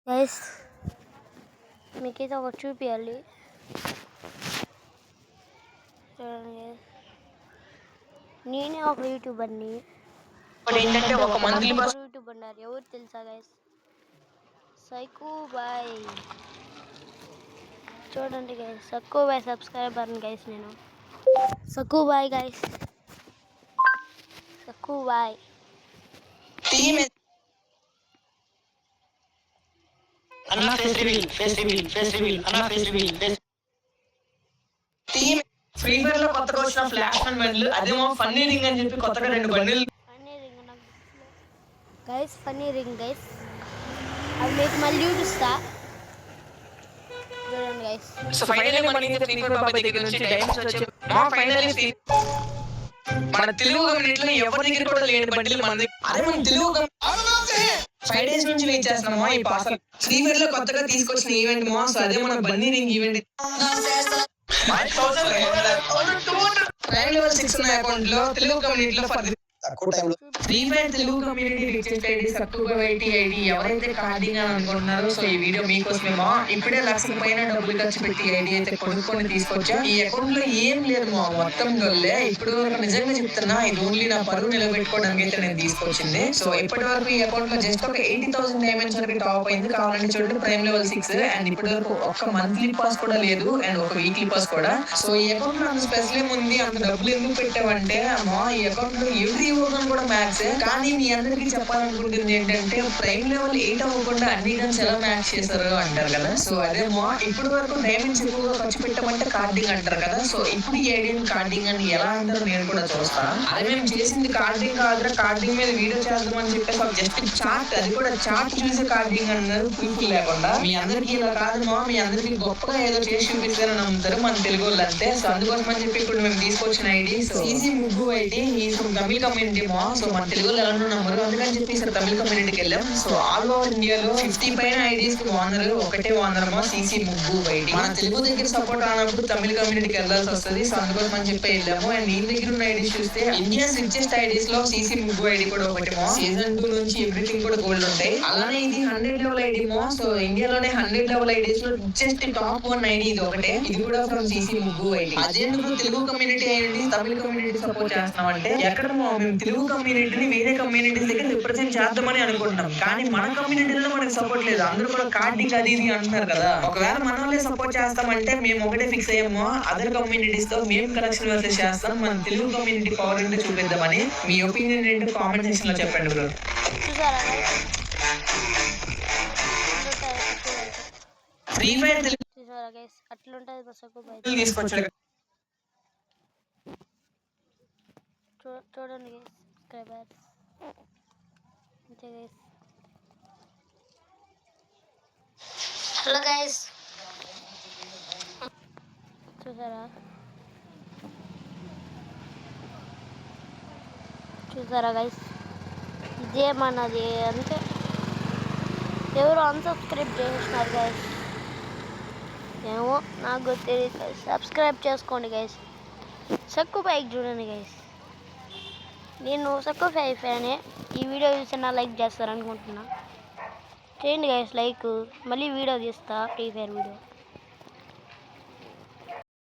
Guys మీకైతే ఒకటి చూపించాలి. చూడండి, నేనే ఒక యూట్యూబర్ని. యూట్యూబ్ అన్నారు, ఎవరు తెలుసా గైస్? Psycho boy. చూడండి గైస్, సక్కు బాయ్ సబ్స్క్రైబర్ని గైస్ నేను. Sakku boy guys, Sakku boy. Free fire లో కొత్తగా వచ్చిన ఫ్లాష్ మ్యాన్ బండ్లు, అదేమో ఫన్నీ రింగ్ అని చెప్పి కొత్తగా 2 బండిలు. Funny ring guys, funny ring guys, అది మీకు మళ్ళీ చూపిస్తా. చూడండి గైస్. సో ఫైనల్లీ మనకి ఫ్రీ ఫైర్ బాబాయ్ దగ్గర నుంచి డైమండ్స్ వచ్చే ఫైనల్లీ మన తెలుగు కమ్యూనిటీలో ఎవరి దగ్గర కూడా లేని బండిలు మన దగ్గర. అదే మన తెలుగు 5 days నుంచి వెయిట్ చేస్తున్నామా ఈ పార్సల్. ఫ్రీ ఫైర్ లో కొత్తగా తీసుకొచ్చిన ఈవెంట్ మాస్, అదే మన Bunny ring event. Prime level 6 ఉన్న అకౌంట్ లో తెలుగు కమ్యూనిటీలో తక్కువ టైంలో free fire Telugu community request ID తక్కువగా వెయిటీ ఐడి ఎవరైతే కార్డింగ్ అని అనుకుంటున్నారో, సో ఈ వీడియో మీకోసమేమో. ఇప్పుడే 1,00,000 పైన డబ్బులు ఖర్చు పెట్టి ఐడి అయితే కొనుక్కొని తీసుకొచ్చా. ఈ అకౌంట్ లో ఏం లేదు మా, మొత్తం డొల్లే. ఇప్పుడు వరకు నిజంగా చెప్తున్నా, ఇది ఓన్లీ నా పరువు నిలబెట్టుకోవడానికి అయితే నేను తీసుకొచ్చింది. సో ఇప్పటి వరకు ఈ అకౌంట్ లో జస్ట్ ఒక 80,000 డైమండ్స్ వరకు టాప్ అయింది. కావాలంటే చూడండి, ప్రైమ్ లెవెల్ 6. అండ్ ఇప్పటి వరకు ఒక మంత్లీ పాస్ కూడా లేదు, అండ్ ఒక వీక్లీ పాస్ కూడా. సో ఈ అకౌంట్ లో అంత స్పెషల్ ఏముంది, అంత డబ్బులు ఎందుకు పెట్టామంటే అమ్మా, ఈ అకౌంట్ లో ఎవ్రీ ఓపెన్ కూడా మ్యాక్స్. కానీ మీ అందరికి చెప్పాలనుకుంటుంది ఏంటంటే, ప్రైమ్ లెవెల్ 8 అవ్వకుండా అన్ని గన్స్ ఎలా మ్యాక్స్ చేస్తారు అంటారు కదా. సో అదేమో ఇప్పటి వరకు డైమండ్స్ ఎక్కువగా ఖర్చు పెట్టమంటే కార్డింగ్ అంటారు కదా. సో ఇప్పుడు ఈ ఐడియా కార్డింగ్ అని ఎలా అంటారు నేను కూడా చూస్తాను. అదే మేము చేసింది కార్డింగ్ కాదు, కార్డింగ్ మీద వీడియో చేద్దామని చెప్పేసి జస్ట్ చాట్, అది కూడా చాట్ చూసి కార్డింగ్ అన్నారు, ప్రూఫ్ లేకుండా. మీ అందరికి ఇలా కాదు మా, మీ అందరికి గొప్పగా ఏదో చేసి చూపించారని నమ్ముతారు మన తెలుగు వాళ్ళు అంతే. సో అందుకోసం అని చెప్పి ఇప్పుడు మేము తీసుకొచ్చిన ఐడి ఈజీ ముగ్గు ఐడి, ఈ తమిళ కమ్యూనిటీ మా. సో మన తెలుగు ఎలా నమ్మరు, అందుకని చెప్పి సార్ తమిళ కమ్యూనిటీకి వెళ్ళాం. సో ఆల్ ఓవర్ ఇండియాలో 50 పైన ఐడీస్ కి ఓనర్ ఒకటే ఓనర్ మా, సీసీ ముగ్గు ఐడి. మన తెలుగు దగ్గర సపోర్ట్ అయినప్పుడు తమిళ కమ్యూనిటీకి వెళ్ళాల్సి వస్తుంది. సో అందుకోసం అని చెప్పి వెళ్ళాము. అండ్ ఈ దగ్గర ఉన్న ఐడీస్ చూస్తే ఇండియాస్ రిచెస్ట్ ఐడీస్ లో సీసీ ముగ్గు ఐడి కూడా ఒకటి మా. సీజన్ 2 నుంచి ఎవ్రీథింగ్ కూడా గోల్డ్ ఉంటాయి. అలానే ఇది 100 లెవెల్ ఐడి మా. సో ఇండియాలోనే 100 లెవెల్ ఐడీస్ లో రిచెస్ట్ టాప్ 1 ఐడి ఇది ఒకటే. ఇది కూడా ఫ్రమ్ సీసీ ముగ్గు ఐడి. అదేందుకు తెలుగు కమ్యూనిటీ ఐడి తమిళ కమ్యూనిటీ సపోర్ట్ చేస్తున్నాం అంటే, ఎక్కడ మేము తెలుగు కమ్యూనిటీని వేరే కమ్యూనిటీస్ దగ్గర రిప్రజెంట్ చేద్దామని అనుకుంటున్నాం. కానీ మన కమ్యూనిటీలో మనకు సపోర్ట్ లేదు. అందరూ కూడా కార్డింగ్ అది ఇది అంటున్నారు కదా. ఒకవేళ మన వాళ్ళే సపోర్ట్ చేస్తామంటే మేము ఒకటే ఫిక్స్ అయ్యాము, అదర్ కమ్యూనిటీస్ తో మేము కలెక్షన్ వర్సెస్ చేస్తాం, మన తెలుగు కమ్యూనిటీ పవర్ ఏంటో చూపిద్దామని. మీ ఒపీనియన్ ఏంటో కామెంట్ సెక్షన్ లో చెప్పండి బ్రో. ఫ్రీ ఫైర్ అట్లుంటది తీసుకొచ్చాడు. చూడండి గైస్, సబ్స్క్రైబర్స్ అంతే గైస్. హలో గైస్, చూసారా గైస్, ఇదే మనది. అంతే, ఎవరు అన్సబ్స్క్రైబ్ చేసినారు గైస్, ఏమో నాకు తెలియదు గైస్. సబ్స్క్రైబ్ చేసుకోండి గైస్. సక్కు బైక్ చూడండి గైస్, నేను సక్కు ఫ్యానే. ఈ వీడియో చూసినా లైక్ చేస్తారనుకుంటున్నా, చేయండి గైస్ లైక్. మళ్ళీ వీడియో తీస్తా, ఫ్రీ ఫైర్ వీడియో.